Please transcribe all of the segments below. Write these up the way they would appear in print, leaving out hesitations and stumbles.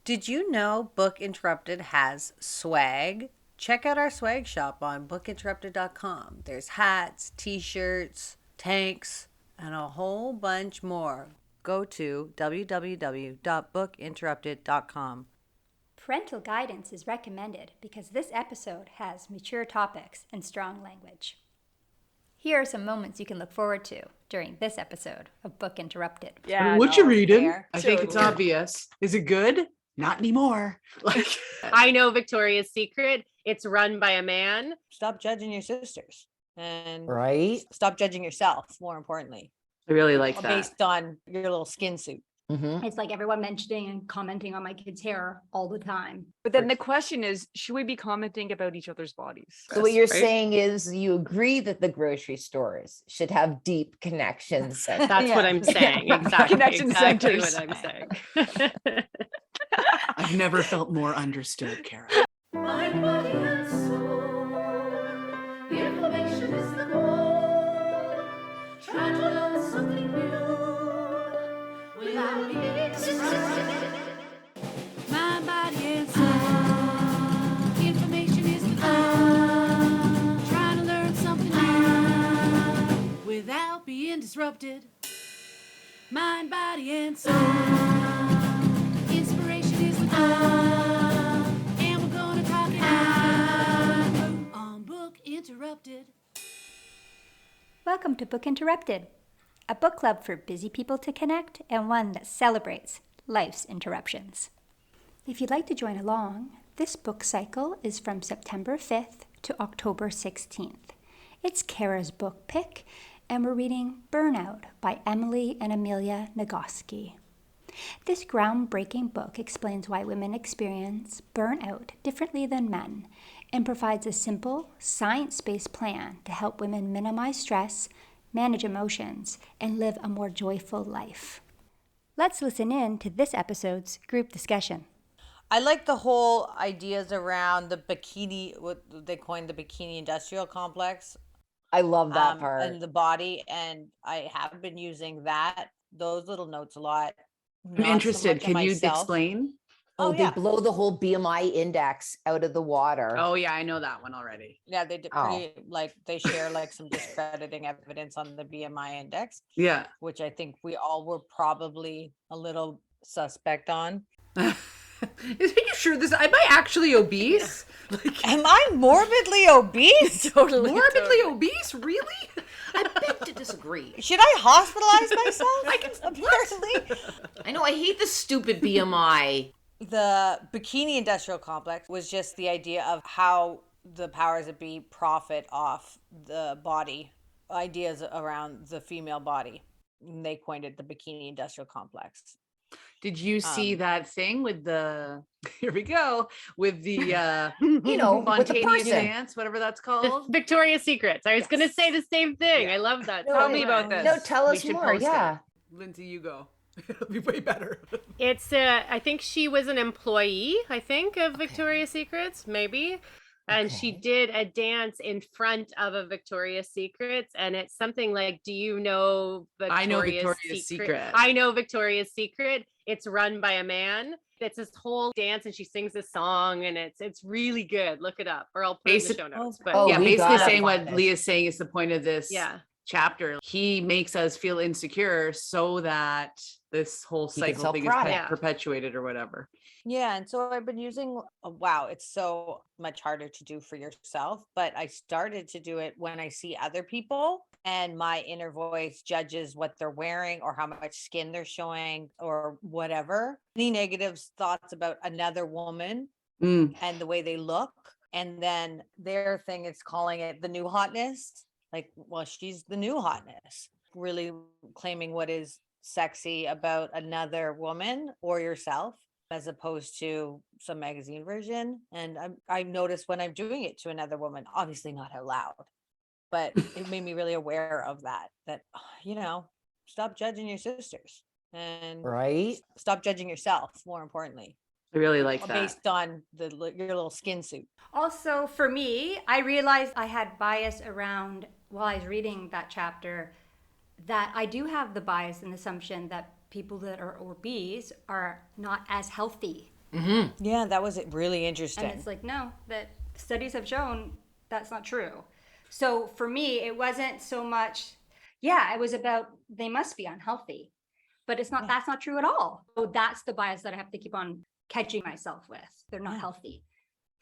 Did you know Book Interrupted has swag? Check out our swag shop on bookinterrupted.com. There's hats, t-shirts, tanks, and a whole bunch more. Go to www.bookinterrupted.com. Parental guidance is recommended because this episode has mature topics and strong language. Here are some moments you can look forward to during this episode of Book Interrupted. Yeah, what you reading? Fair. I think it's obvious. Is it good? Not anymore. I know Victoria's Secret. It's run by a man. Stop judging your sisters. And Right? stop judging yourself, more importantly. I really like that. Based on your little skin suit. Mm-hmm. It's like everyone mentioning and commenting on my kids' hair all the time. But then the question is, should we be commenting about each other's bodies? So what you're Right? saying is you agree that the grocery stores should have deep connections. That's what I'm saying. Exactly. Connection exactly centers. what I'm saying. I've never felt more understood, Kara. Mind, body, and soul. Information is the goal. Try to learn something new without being distracted. Mind, body, and soul. Information is the goal. Trying to learn something new without being disrupted. Mind, body, and soul. Inspiration is the goal. And we're gonna talk it out on Book Interrupted. Welcome to Book Interrupted, a book club for busy people to connect and one that celebrates life's interruptions. If you'd like to join along, this book cycle is from September 5th to October 16th. It's Kara's book pick, and we're reading Burnout by Emily and Amelia Nagoski. This groundbreaking book explains why women experience burnout differently than men and provides a simple, science-based plan to help women minimize stress, manage emotions, and live a more joyful life. Let's listen in to this episode's group discussion. I like the whole ideas around the bikini, what they coined the bikini industrial complex. I love that part. And the body, and I have been using those little notes a lot. I'm Not so interested. much of Can you myself. explain? Oh, yeah. they blow the whole BMI index out of the water. Oh yeah, I know that one already. Yeah, they did Oh. pretty, they share some discrediting evidence on the BMI index, Yeah. which I think we all were probably a little suspect on. Are you sure this? Am I actually obese? Am I morbidly obese? Morbidly obese? Really? I beg to disagree. Should I hospitalize myself? I can. Apparently. I know. I hate the stupid BMI. The bikini industrial complex was just the idea of how the powers that be profit off the body, ideas around the female body. And they coined it the bikini industrial complex. Did you see that thing with the? Here we go with the with the spontaneous person. dance, whatever that's called. Victoria's Secrets. I was going to say the same thing. I love that. Tell me about this. No, tell We us should more. post it. Yeah. Lindsay, you go. It'll be way better. It's I think she was an employee, of Victoria's Secrets, maybe. And she did a dance in front of a Victoria's Secrets, and it's something like, do you know Victoria's I know Victoria's Secret. I know Victoria's Secret. It's run by a man. It's this whole dance, and she sings this song, and it's really good. Look it up, or I'll put it in the show notes. But Oh, Yeah, we basically gotta saying find what this. Leah's saying is the point of this yeah. chapter. He makes us feel insecure so that this whole He can cycle sell thing is product. perpetuated or whatever. Yeah, and so I've been using, wow, it's so much harder to do for yourself, but I started to do it when I see other people and my inner voice judges what they're wearing or how much skin they're showing or whatever. Any negative thoughts about another woman Mm. and the way they look. And then their thing is calling it the new hotness. Like, well, she's the new hotness, really claiming what is sexy about another woman or yourself, as opposed to some magazine version. And I noticed when I'm doing it to another woman, obviously not out loud, but it made me really aware of that, stop judging your sisters and Right? stop judging yourself, more importantly, I really like that. based on your little skin suit. Also, for me, I realized I had bias around, while I was reading that chapter, that I do have the bias and assumption that people that are obese are not as healthy Yeah, that was really And interesting. it's like, no, that studies have shown that's not true. So for me, it wasn't so much, yeah, it was about they must be unhealthy, but it's not, Yeah. that's not true at all. So that's the bias that I have to keep on catching myself with. They're not Yeah. healthy,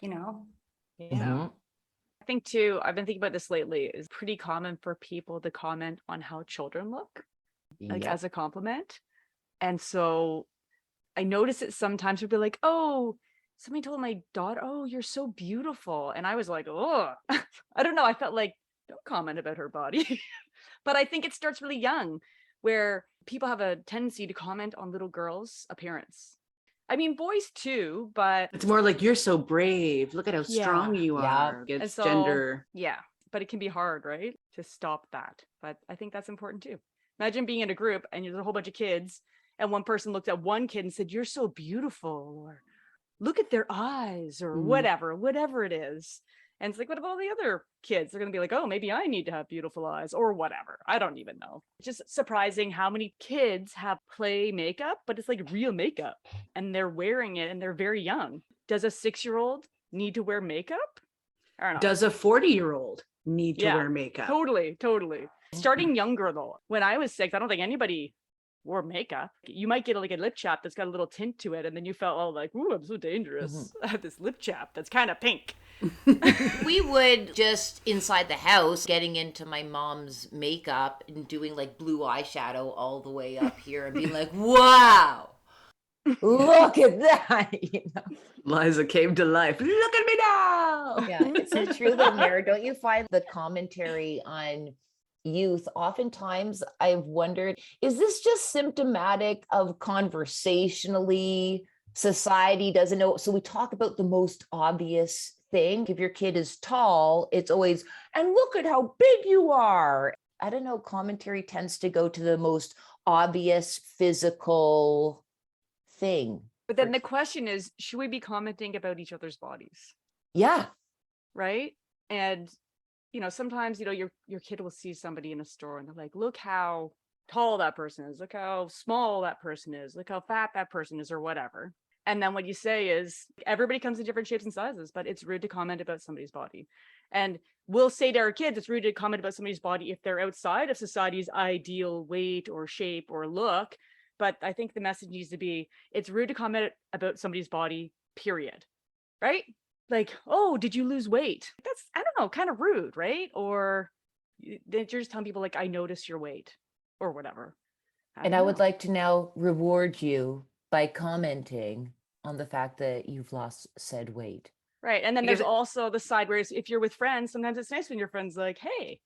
you know? Yeah. Mhm. I think too, I've been thinking about this lately, is pretty common for people to comment on how children look, like Yep. as a compliment. And so I notice it sometimes would be like, oh, somebody told my daughter, oh, you're so beautiful. And I was like, oh, I don't know. I felt like, don't comment about her body. But I think it starts really young, where people have a tendency to comment on little girls' appearance. I mean, boys too, but It's more like, you're so brave. Look at how strong Yeah. you Yeah. are. and It's so gender. yeah, but it can be hard, right? To stop that. But I think that's important too. Imagine being in a group and there's a whole bunch of kids, and one person looked at one kid and said, you're so beautiful, or look at their eyes, or whatever it is. And it's like, what about all the other kids? They're going to be like, oh, maybe I need to have beautiful eyes, or whatever. I don't even know. It's just surprising how many kids have play makeup, but it's like real makeup and they're wearing it and they're very young. Does a 6-year-old need to wear makeup? I don't know. Does a 40-year-old need to Yeah, wear makeup? Totally. Starting younger though. When I was 6, I don't think anybody wore makeup. You might get like a lip chap that's got a little tint to it, and then you felt all like, ooh, I'm so dangerous. I have this lip chap that's kind of pink. We would just inside the house getting into my mom's makeup and doing like blue eyeshadow all the way up here and being like, wow. Look at that. You know? Liza came to life. Look at me now. Yeah, it's so true though, Mara. Don't you find the commentary on youth, oftentimes I've wondered, is this just symptomatic of conversationally society doesn't know? So we talk about the most obvious thing. If your kid is tall, it's always, and look at how big you are. I don't know, commentary tends to go to the most obvious physical thing. But then the question is, should we be commenting about each other's bodies? Yeah. Right? And sometimes, your kid will see somebody in a store and they're like, look how tall that person is. Look how small that person is. Look how fat that person is, or whatever. And then what you say is, everybody comes in different shapes and sizes, but it's rude to comment about somebody's body. And we'll say to our kids, it's rude to comment about somebody's body if they're outside of society's ideal weight or shape or look. But I think the message needs to be, it's rude to comment about somebody's body, period. Right? Like, oh, did you lose weight? That's, I don't know, kind of rude, right? Or you're just telling people like, I notice your weight or whatever. And I would like to now reward you by commenting on the fact that you've lost said weight. Right. And then there's also the side where if you're with friends, sometimes it's nice when your friend's like, hey,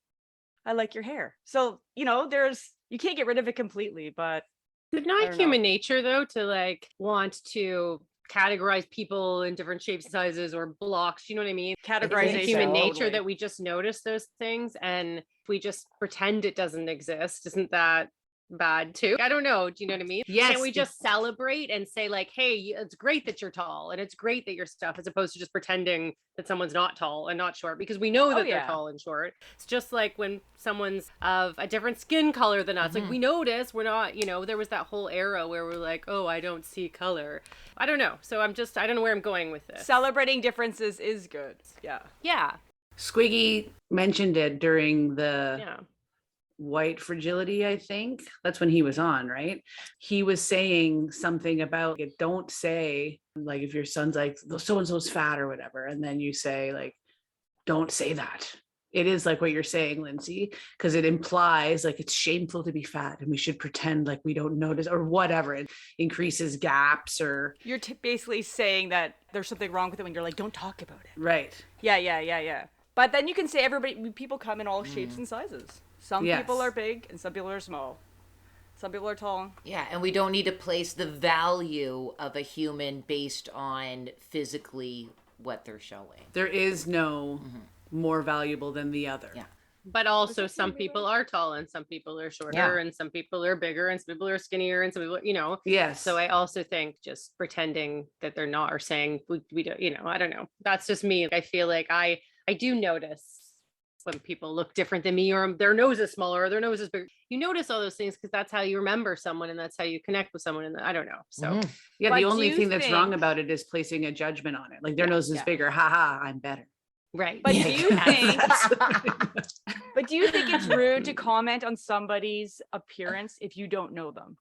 I like your hair. So, you can't get rid of it completely, but. It's not human nature though, to like want to categorize people in different shapes and sizes or blocks, you know what I mean? Categorization. It's human nature totally. that we just notice those things, and if we just pretend it doesn't exist, isn't that bad too? I don't know. Do you know what I mean? Yes. Can't we just celebrate and say like, hey, it's great that you're tall and it's great that you're stuff, as opposed to just pretending that someone's not tall and not short, because we know that they're tall and short. It's just like when someone's of a different skin color than us, like we notice we're not, there was that whole era where we're like, oh, I don't see color. I don't know. So I don't know where I'm going with this. Celebrating differences is good. Yeah. Yeah. Squiggy mentioned it during the white fragility, I think. That's when he was on, right? He was saying something about don't say, like, if your son's like, so-and-so's fat or whatever, and then you say, like, don't say that. It is like what you're saying, Lindsay, because it implies like it's shameful to be fat and we should pretend like we don't notice or whatever. It increases gaps, or you're basically saying that there's something wrong with it when you're like, don't talk about it. Right. Yeah. But then you can say people come in all shapes and sizes. Some people are big and some people are small. Some people are tall. Yeah, and we don't need to place the value of a human based on physically what they're showing. There is no more valuable than the other. Yeah. But also some people are tall and some people are shorter and some people are bigger and some people are skinnier and some people, Yes. So I also think just pretending that they're not, or saying we don't, I don't know. That's just me. I feel like I do notice when people look different than me, or their nose is smaller, or their nose is bigger. You notice all those things because that's how you remember someone, and that's how you connect with someone. And I don't know. So Yeah, But the do only you thing that's wrong think- about it is placing a judgment on it. Like their Yeah, nose is yeah. bigger. Haha, I'm better. right. But Yeah. do you think but do you think it's rude to comment on somebody's appearance if you don't know them?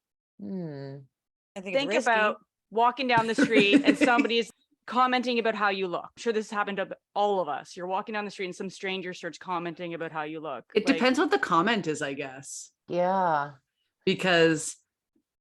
I think Think it's risky. about walking down the street and somebody's commenting about how you look. I'm sure this happened to all of us. You're walking down the street and some stranger starts commenting about how you look. It Like, depends what the comment is, I guess. Yeah. Because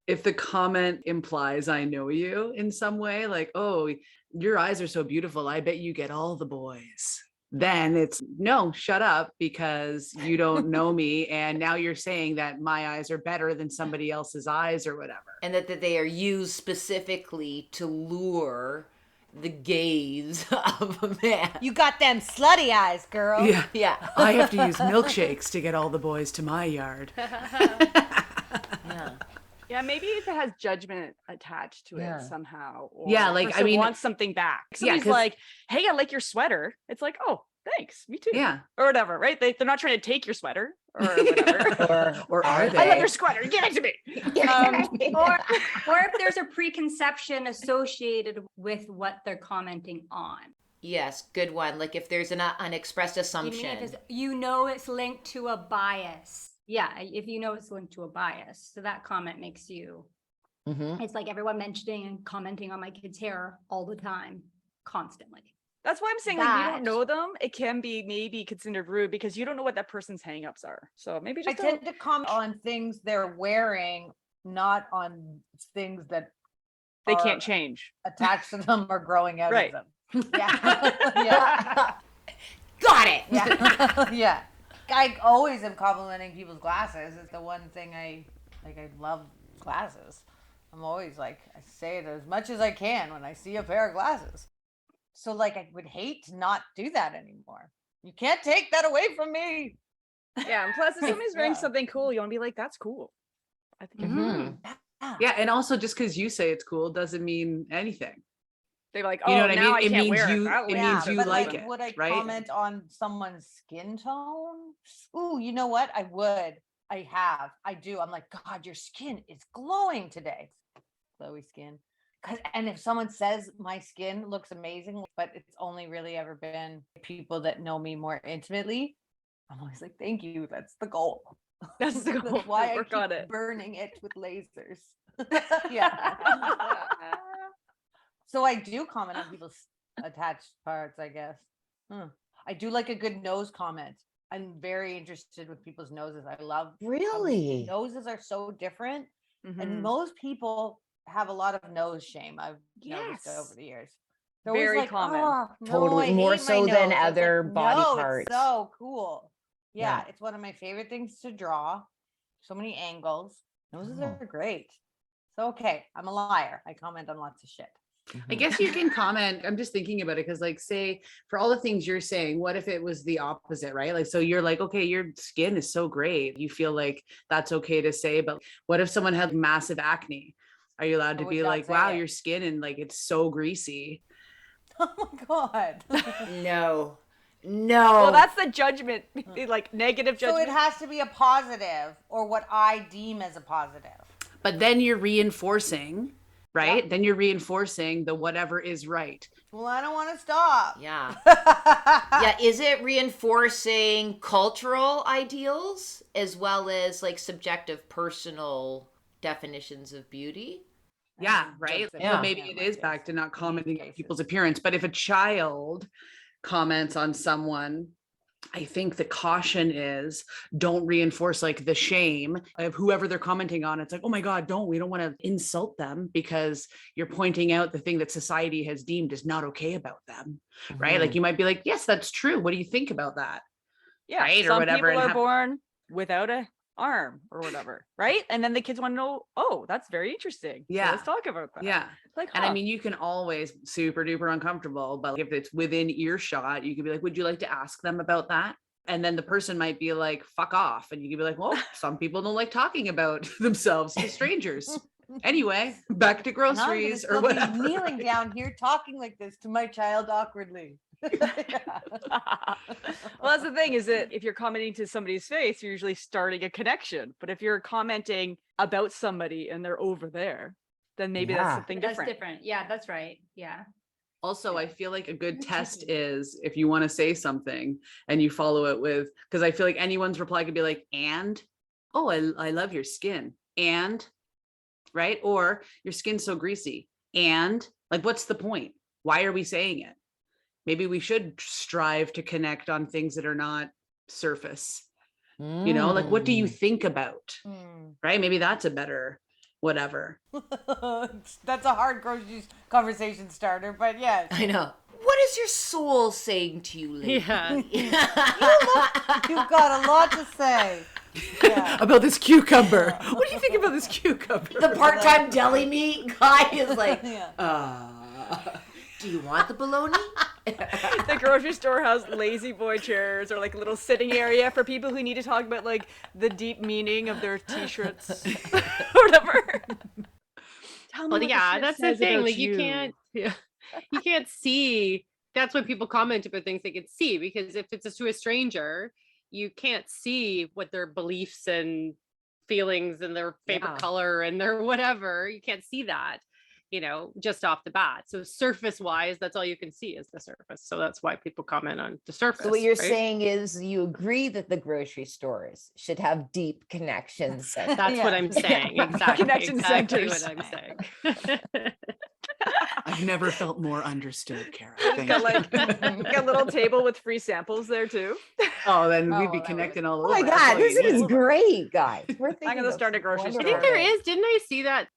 if the comment implies I know you in some way, like, oh, your eyes are so beautiful, I bet you get all the boys. Then it's no, shut up, because you don't know me. And now you're saying that my eyes are better than somebody else's eyes or whatever. And that they are used specifically to lure the gaze of a man. You got them slutty eyes, girl. Yeah. Yeah. I have to use milkshakes to get all the boys to my yard. Yeah. yeah, maybe if it has judgment attached to Yeah. it somehow. Or Yeah, like, I person mean- wants something back. Yeah, Somebody's 'cause- like, hey, I like your sweater. It's like, oh, thanks, me too. Yeah. Or whatever, right? They're not trying to take your sweater or whatever. Or are I they? I love your sweater. Give it to me. Or if there's a preconception associated with what they're commenting on. Yes, good one. Like if there's an unexpressed You assumption. mean you know it's linked to a bias. Yeah, if you know it's linked to a bias. So that comment makes you, it's like everyone mentioning and commenting on my kid's hair all the time, constantly. That's why I'm saying, like, you That- don't know them. It can be maybe considered rude because you don't know what that person's hangups are. So maybe I just tend to comment on things they're wearing, not on things that they are can't change. attached to them or growing out Right. of them. Yeah. Yeah. Got it. Yeah. Yeah. I always am complimenting people's glasses. It's the one thing I love glasses. I'm always like, I say it as much as I can when I see a pair of glasses. So like, I would hate to not do that anymore. You can't take that away from me. Yeah, and plus if somebody's wearing Yeah. something cool, you want to be like, that's cool. I think it's cool. Yeah, and also just because you say it's cool doesn't mean anything. They're like, oh, You know what I now mean? I It can't means wear you- it. That it way. means you but like it, would I right? comment on someone's skin tone? Ooh, you know what? I would. I do. I'm like, God, your skin is glowing today. Glowy skin. And if someone says my skin looks amazing, but it's only really ever been people that know me more intimately, I'm always like, thank you. That's the goal. That's the goal. why I Work keep on it. burning it with lasers. Yeah. So I do comment on people's attached parts, I guess. I do like a good nose comment. I'm very interested with people's noses. I love how Really? noses are so different. Mhm. And most people have a lot of nose shame. I've noticed Yes. over the years. They're always Very like, common. "Oh, no, Totally. I More hate my so than nose." I was like, other body "No, parts." It's so cool. Yeah, Yeah. it's one of my favorite things to draw. So many angles. Noses Oh. are great. So okay, I'm a liar. I comment on lots of shit. I guess you can comment. I'm just thinking about it because, like, say for all the things you're saying, what if it was the opposite, right? Like, so you're like, okay, your skin is so great. You feel like that's okay to say, but what if someone had massive acne? Are you allowed I to would be not like, say wow, it. your skin and like it's so greasy? Oh my god. No. No. Well, that's the judgment, like negative So judgment. it has to be a positive or what I deem as a positive. But then you're reinforcing, right? Yep. Then you're reinforcing the whatever is right. Well, I don't want to stop. yeah. Yeah. Is it reinforcing cultural ideals as well as like subjective personal definitions of beauty? Yeah, right. That's So Yeah. maybe it is yes. back to not commenting on cases. people's appearance. But if a child comments on someone, I think the caution is don't reinforce like the shame of whoever they're commenting on. It's like, oh my God, we don't want to insult them because you're pointing out the thing that society has deemed is not okay about them, right? Like you might be like, yes, that's true. What do you think about that? Yeah, right, or some whatever, people and are have- born without a arm or whatever, right? And then the kids want to know, oh, that's very interesting. So Yeah. let's talk about that. Yeah. Like, And I huh. mean, you can always super duper uncomfortable, but if it's within earshot, you could be like, would you like to ask them about that? And then the person might be like, fuck off. And you could be like, well, some people don't like talking about themselves to strangers. Anyway, back to And I'm gonna groceries or still be whatever. kneeling down here talking like this to my child awkwardly. Well, that's the thing, is that if you're commenting to somebody's face, you're usually starting a connection. But if you're commenting about somebody and they're over there, then maybe that's Yeah. something That's different. different. Yeah, that's right. Yeah. Also, I feel like a good test is if you want to say something and you follow it with, because I feel like anyone's reply could be like, and, oh, I love your skin. And, right? Or your skin's so greasy. And, like, what's the point? Why are we saying it? Maybe we should strive to connect on things that are not surface. You know, like, what do you think about? Right? Maybe that's a better whatever. That's a hard grocery conversation starter, but yes. I know. What is your soul saying to you lately? Yeah. You've got a lot to say. Yeah. About this cucumber. What do you think about this cucumber? The part-time deli meat guy is like, Yeah. do you want the bologna? The grocery store has lazy boy chairs, or like a little sitting area for people who need to talk about like the deep meaning of their t-shirts or whatever. Tell me Well, what yeah, shirt that's the says thing. about Like you can't, you can't see. That's when people comment about things they can see, because if it's to a stranger, you can't see what their beliefs and feelings and their favorite color and their whatever. You can't see that, you know, just off the bat. So surface wise, that's all you can see is the surface. So that's why people comment on the surface. So what you're right? saying is you agree that the grocery stores should have deep connections. That's what I'm saying. Exactly. Connection exactly centers. what I'm saying. I've never felt more understood, Kara. It's Thank got you. like a little table with free samples there too. Oh, then we'd Oh, be that connecting all Oh over. my That's God, all you this is need. great, guys. We're thinking gonna of start a grocery I store. think wonderful there things. is. Didn't I see that?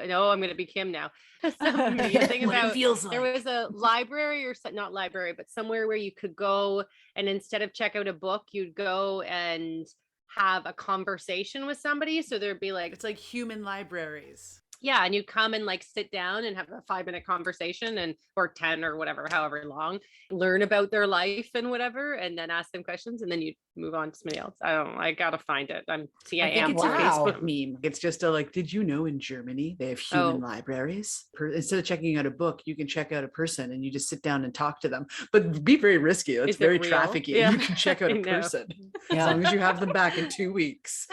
No, I'm going to be Kim now. Something What about it feels there like. was a library or not library, but somewhere where you could go and instead of check out a book, you'd go and have a conversation with somebody. So there'd be like, It's like human libraries. yeah, and you come and like sit down and have a 5-minute conversation and or 10 or whatever, however long, learn about their life and whatever, and then ask them questions, and then you move on to somebody else. I gotta find it. I I am. think it's Wow. a Facebook meme. It's just a like, did you know in Germany they have human libraries? Instead of checking out a book, you can check out a person and you just sit down and talk to them. But be very risky. It's Is it very real? trafficking. Yeah. You can check out I a know. person as long as you have them back in 2 weeks.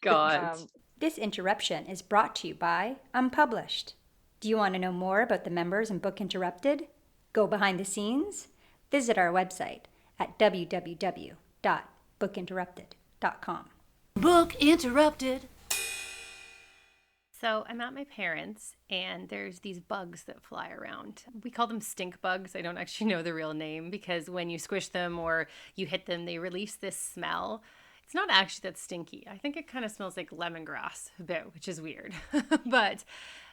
God. This interruption is brought to you by Unpublished. Do you want to know more about the members in Book Interrupted? Go behind the scenes? Visit our website at www.bookinterrupted.com. Book interrupted. So I'm at my parents' and there's these bugs that fly around. We call them stink bugs. I don't actually know the real name because when you squish them or you hit them, they release this smell. It's not actually that stinky. I think it kind of smells like lemongrass a bit, which is weird. But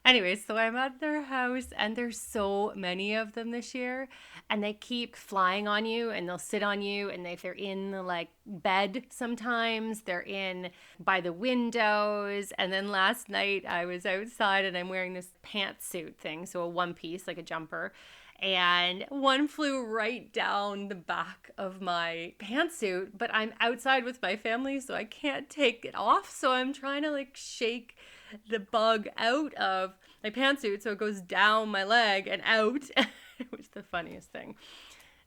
anyways, so I'm at their house and there's so many of them this year and they keep flying on you and they'll sit on you and they're in the like bed sometimes, they're in by the windows. And then last night I was outside and I'm wearing this pantsuit thing, so a one piece, like a jumper. And one flew right down the back of my pantsuit, but I'm outside with my family, so I can't take it off. So I'm trying to like shake the bug out of my pantsuit so it goes down my leg and out. It was the funniest thing.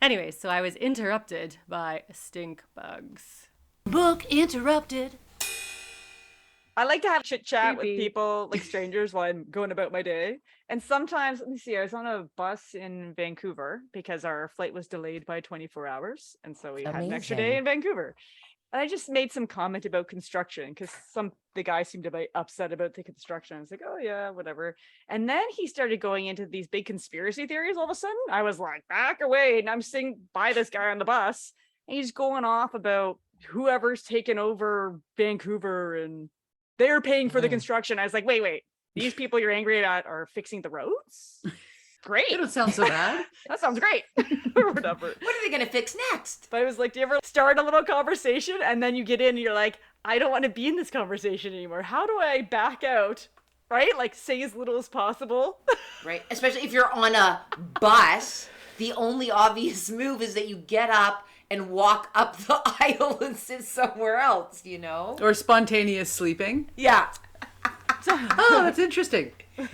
Anyway, so I was interrupted by stink bugs. Book interrupted. I like to have chit chat with Creepy. people, like strangers, while I'm going about my day. And sometimes, let me see, I was on a bus in Vancouver because our flight was delayed by 24 hours. And so we had an extra day Amazing. in Vancouver. And I just made some comment about construction because the guy seemed to be upset about the construction. I was like, oh yeah, whatever. And then he started going into these big conspiracy theories all of a sudden. I was like, back away. And I'm sitting by this guy on the bus. And he's going off about whoever's taken over Vancouver and they're paying for the construction. I was like, wait, these people you're angry at are fixing the roads? Great. It don't sound so bad. That sounds great. Or whatever. What are they going to fix next? But I was like, do you ever start a little conversation and then you get in and you're like, I don't want to be in this conversation anymore. How do I back out? Right? Like say as little as possible. Right? Especially if you're on a bus, the only obvious move is that you get up and walk up the aisle and sit somewhere else, you know? Or spontaneous sleeping. Yeah. Oh, that's interesting. Never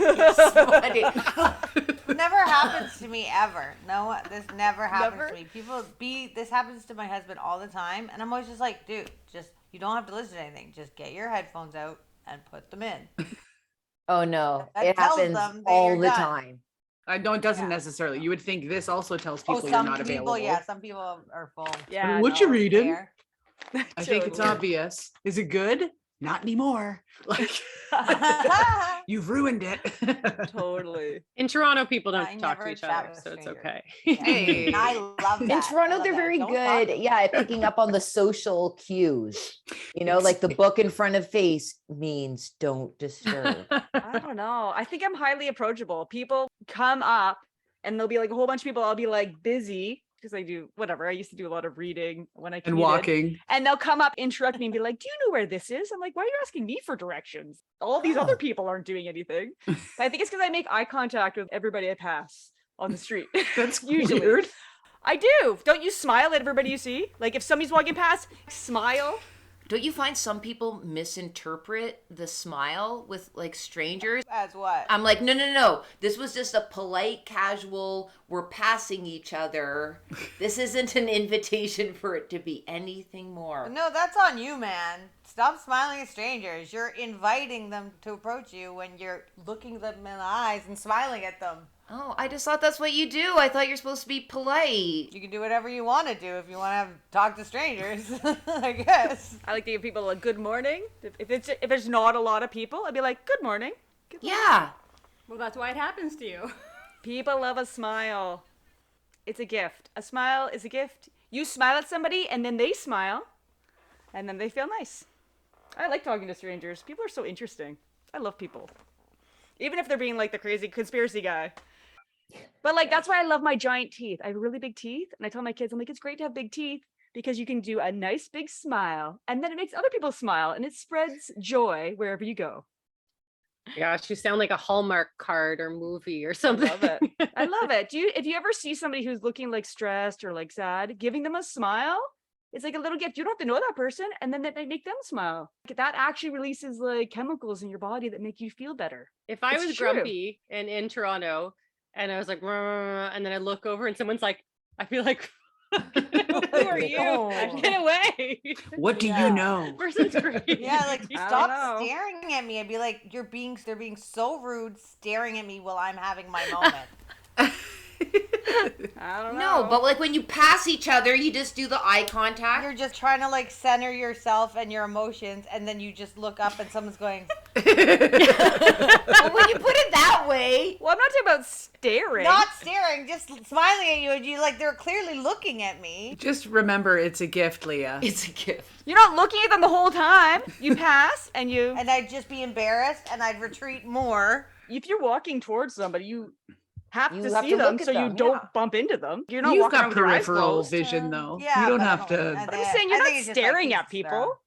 happens to me ever. No, this never happens Never? to me. This happens to my husband all the time. And I'm always just like, dude, you don't have to listen to anything. Just get your headphones out and put them in. Oh no, That it tells happens them that all you're the done. time. I don't. It doesn't Yeah. necessarily. You would think this also tells people you're some not people, available. yeah, some people are full. Yeah. What you no. reading? There. I think it's Totally. obvious. Is it good? Not anymore. Like you've ruined it. Totally. In Toronto, people I don't talk to never each chat other, with so it's strangers. okay. Yeah. Hey. And I love that. In I Toronto, love they're that. very Don't talk good. Yeah, at picking up on the social cues. You know, like the book in front of face means don't disturb. I don't know. I think I'm highly approachable. People come up and there'll be like a whole bunch of people. I'll be like busy because I do whatever. I used to do a lot of reading when I And commuted. walking. And they'll come up, interrupt me, and be like, "Do you know where this is?" I'm like, "Why are you asking me for directions? All these other people aren't doing anything." But I think it's because I make eye contact with everybody I pass on the street. That's Usually. weird. I do. Don't you smile at everybody you see? Like if somebody's walking past, smile. Don't you find some people misinterpret the smile with like strangers? As what? I'm like, no. This was just a polite, casual, we're passing each other. This isn't an invitation for it to be anything more. No, that's on you, man. Stop smiling at strangers. You're inviting them to approach you when you're looking them in the eyes and smiling at them. Oh, I just thought that's what you do. I thought you're supposed to be polite. You can do whatever you want to do if you want to talk to strangers, I guess. I like to give people a good morning. If there's not a lot of people, I'd be like, "Good morning." Yeah. Well, that's why it happens to you. People love a smile. It's a gift. A smile is a gift. You smile at somebody and then they smile and then they feel nice. I like talking to strangers. People are so interesting. I love people. Even if they're being like the crazy conspiracy guy. But like, that's why I love my giant teeth. I have really big teeth. And I tell my kids, I'm like, it's great to have big teeth because you can do a nice big smile and then it makes other people smile and it spreads joy wherever you go. Gosh, you sound like a Hallmark card or movie or something. I love it. I love it. If you ever see somebody who's looking like stressed or like sad, giving them a smile, it's like a little gift. You don't have to know that person, and then they make them smile. That actually releases like chemicals in your body that make you feel better. If I It's was true. grumpy and in Toronto and I was like, "Rrr," and then I look over and someone's like, I feel like, who are you? Oh. Get away. What do Yeah. you know? Person's crazy. Yeah, like I don't stop know. staring at me. I'd be like, they're being so rude, staring at me while I'm having my moment. I don't know. No, but like when you pass each other, you just do the eye contact. You're just trying to like center yourself and your emotions, and then you just look up and someone's going, But when you put it that way, Well, I'm not talking about staring. not staring, just smiling at you, and you like they're clearly looking at me. Just remember, it's a gift, Leah. it's a gift. You're not looking at them the whole time. You pass and you. And I'd just be embarrassed, and I'd retreat more. If you're walking towards somebody, you have You to have see to them look at so you them, don't yeah. bump into them. You're not You've walking got around with your eyes peripheral closed. vision, though. Yeah, you don't but have to. and I'm saying you're I not think it's just like staring at pieces, people.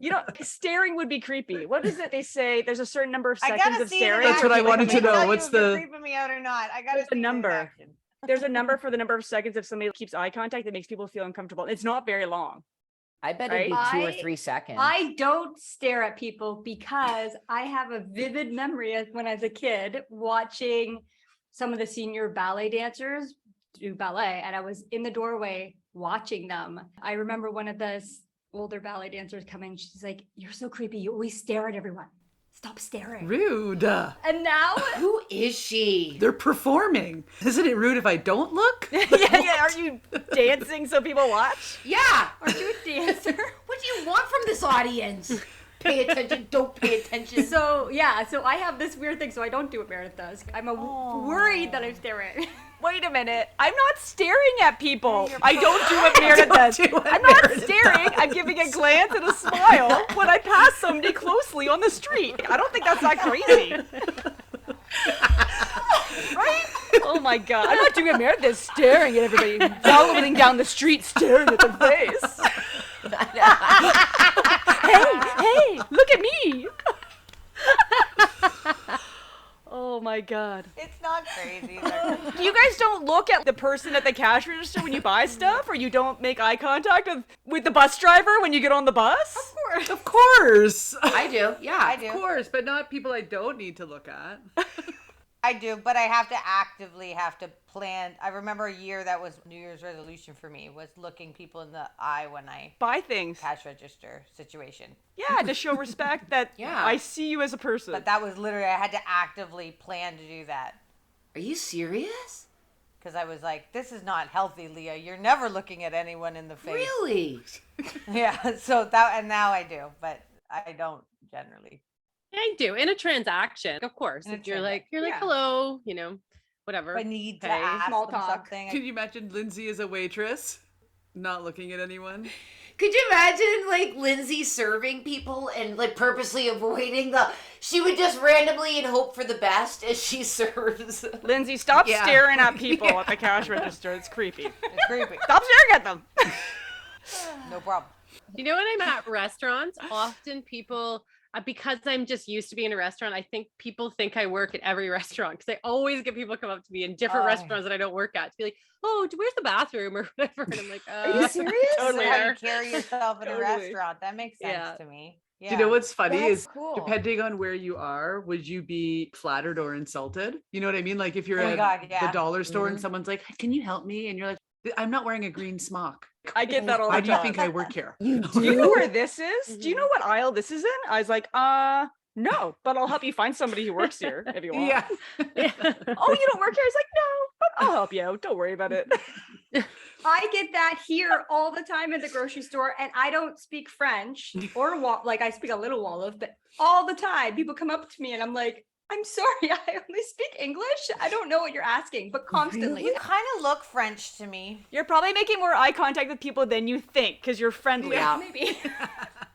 You know, staring would be creepy. What is it they say? There's a certain number of I seconds gotta of see it in staring. That's what I action. wanted to can't know. tell you What's if you're the- creeping me out or not? I gotta There's a see it in number. action. There's a number for the number of seconds if somebody keeps eye contact that makes people feel uncomfortable. It's not very long. I bet it'd be Right? 2 or I- 3 seconds. I don't stare at people because I have a vivid memory of when I was a kid watching some of the senior ballet dancers do ballet, and I was in the doorway watching them. I remember one of the older ballet dancers coming. She's like, "You're so creepy. You always stare at everyone. Stop staring." Rude. And now Who is she? They're performing. Isn't it rude if I don't look? yeah. Are you dancing so people watch? Yeah. aren't you a dancer? What do you want from this audience? Pay attention. Don't pay attention. So I have this weird thing. So I don't do what Meredith does. I'm worried that I'm staring. Wait a minute. I'm not staring at people. I don't do what Meredith does. do what I'm not Meredith staring. I'm giving a glance and a smile when I pass somebody closely on the street. I don't think that's that crazy. Right? Oh my God. I'm not doing what Meredith is, staring at everybody, following down the street, staring at their face. Hey, look at me. Oh my God. It's not crazy. Either. You guys don't look at the person at the cash register when you buy stuff, or you don't make eye contact with the bus driver when you get on the bus? Of course. I do. Yeah. I Of do. course, but not people I don't need to look at. I do, but I have to actively plan. I remember a year that was New Year's resolution for me was looking people in the eye when I Buy things. cash register situation. Yeah, to show respect that Yeah. I see you as a person. But that was literally, I had to actively plan to do that. Are you serious? Because I was like, this is not healthy, Leah. You're never looking at anyone in the face. Really? Yeah. So that, and now I do, but I don't generally. I do in a transaction, of course. In a If you're transaction, like, yeah. hello, you know, whatever. If I need to Hey. ask Small them talk. something. Can you imagine Lindsay as a waitress, not looking at anyone? Could you imagine like Lindsay serving people and like purposely avoiding she would just randomly and hope for the best as she serves. Lindsay, stop Yeah. staring at people at the cash register. It's creepy. It's creepy. Stop staring at them. No problem. You know, when I'm at restaurants, often people, because I'm just used to being in a restaurant, I think people think I work at every restaurant because I always get people come up to me in different Oh. restaurants that I don't work at to be like, oh, where's the bathroom or whatever. And I'm like, Are you serious? Totally. How you carry yourself in a Totally. restaurant. That makes sense Yeah. to me. Do you know what's funny That's is cool. depending on where you are, would you be flattered or insulted? You know what I mean? Like if you're Oh my at God, the yeah. dollar store and Mhm. someone's like, can you help me? And you're like, I'm not wearing a green smock. I get that all the Why time. do you think I work here? You Do you know do? where this is? Do you know what aisle this is in? I was like, no, but I'll help you find somebody who works here if you want. Yeah. Oh, you don't work here? He's like, no, but I'll help you out. Don't worry about it. I get that here all the time at the grocery store, and I don't speak French or like I speak a little Wolof, but all the time people come up to me and I'm like, I'm sorry, I only speak English. I don't know what you're asking, but constantly. You kind of look French to me. You're probably making more eye contact with people than you think because you're friendly. Yeah. Maybe.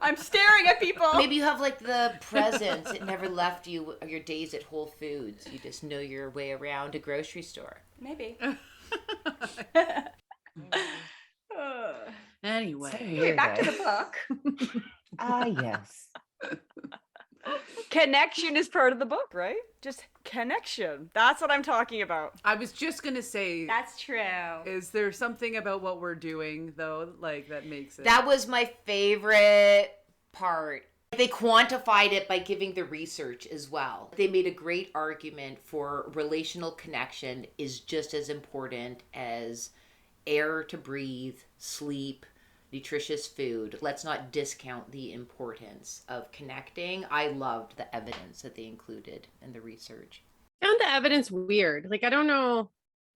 I'm staring at people. Maybe you have like the presence. It never left you your days at Whole Foods. You just know your way around a grocery store. Maybe. Anyway. So Okay, weird, back to eh? the book. Yes. Connection is part of the book, right? Just connection. That's what I'm talking about. I was just gonna say, That's true. is there something about what we're doing though, like that makes it? That was my favorite part. They quantified it by giving the research as well. They made a great argument for relational connection is just as important as air to breathe, sleep, nutritious food. Let's not discount the importance of connecting. I loved the evidence that they included in the research. I found the evidence weird. Like, I don't know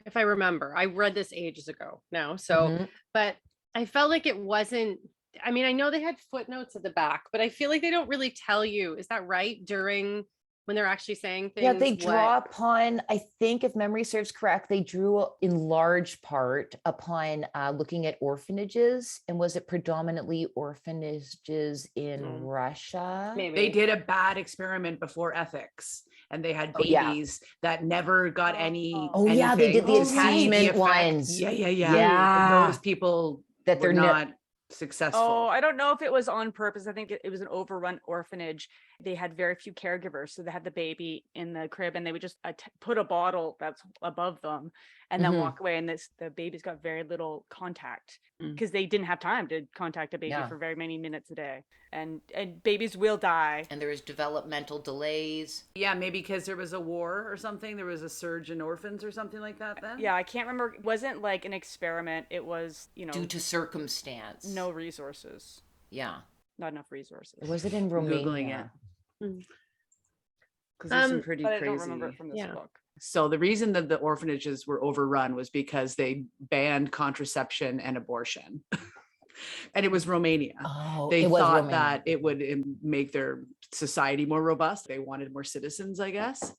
if I remember. I read this ages ago now. So, Mhm. but I felt like it wasn't, I mean, I know they had footnotes at the back, but I feel like they don't really tell you, is that right? During when they're actually saying things. Yeah, they what- draw upon, I think if memory serves correct, they drew in large part upon looking at orphanages. And was it predominantly orphanages in Mm. Russia? Maybe. They did a bad experiment before ethics, and they had Oh, yeah. babies that never got any. Oh, yeah, they did the anything to see attachment effect. ones. Yeah. Yeah. And those people That were they're not successful. Oh, I don't know if it was on purpose. I think it was an overrun orphanage. They had very few caregivers. So they had the baby in the crib and they would just put a bottle that's above them and then Mhm. walk away. And the baby's got very little contact Mm. because they didn't have time to contact a baby Yeah. for very many minutes a day. And babies will die. And there was developmental delays. Yeah, maybe because there was a war or something. There was a surge in orphans or something like that then. Yeah, I can't remember. It wasn't like an experiment. It was, Due to circumstance. no resources. Yeah. Not enough resources. Was it in Googling Romania? it. Because there's some pretty but I crazy. don't remember it from this Yeah. book. So the reason that the orphanages were overrun was because they banned contraception and abortion. And it was Romania. Oh, They it was thought Romania. that it would make their society more robust. They wanted more citizens, I guess.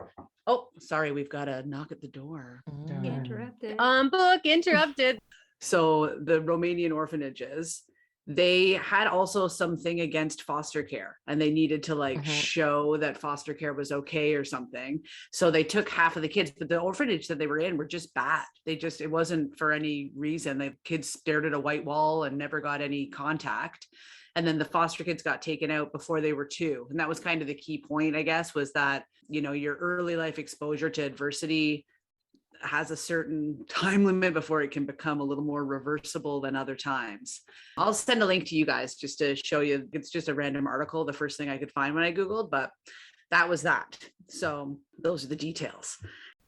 Oh, sorry, we've got a knock at the door. Mm. Interrupted. Book interrupted. So the Romanian orphanages, they had also something against foster care, and they needed to like Mhm. show that foster care was okay or something. So they took half of the kids, but the orphanage that they were in were just bad. It wasn't for any reason. The kids stared at a white wall and never got any contact. And then the foster kids got taken out before they were 2. And that was kind of the key point, I guess, was that, your early life exposure to adversity has a certain time limit before it can become a little more reversible than other times. I'll send a link to you guys just to show you. It's just a random article, the first thing I could find when I Googled, but that was that. So those are the details.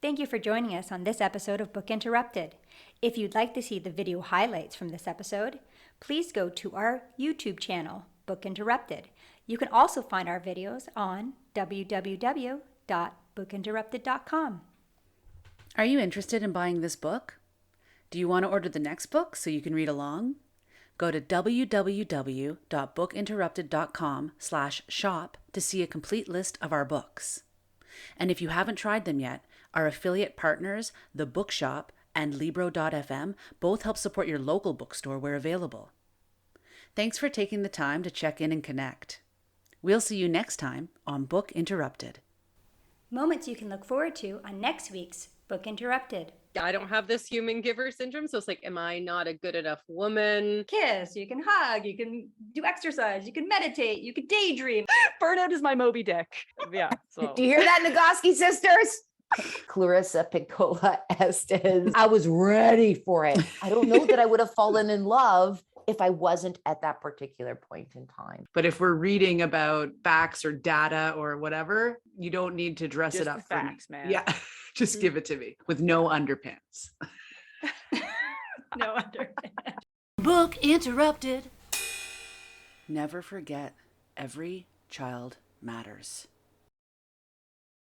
Thank you for joining us on this episode of Book Interrupted. If you'd like to see the video highlights from this episode, please go to our YouTube channel, Book Interrupted. You can also find our videos on www.bookinterrupted.com. Are you interested in buying this book? Do you want to order the next book so you can read along? Go to www.bookinterrupted.com/shop to see a complete list of our books. And if you haven't tried them yet, our affiliate partners, The Bookshop and Libro.fm, both help support your local bookstore where available. Thanks for taking the time to check in and connect. We'll see you next time on Book Interrupted. Moments you can look forward to on next week's Book Interrupted. I don't have this human giver syndrome. So it's like, am I not a good enough woman? Kiss, you can hug, you can do exercise, you can meditate, you can daydream. Burnout is my Moby Dick. Yeah. So Do you hear that, Nagoski sisters? Clarissa Piccola Estes. I was ready for it. I don't know that I would have fallen in love if I wasn't at that particular point in time. But if we're reading about facts or data or whatever, you don't need to dress just it up the for me. facts, man. Yeah, just give it to me with no underpants. No wonder. Book Interrupted. Never forget, every child matters.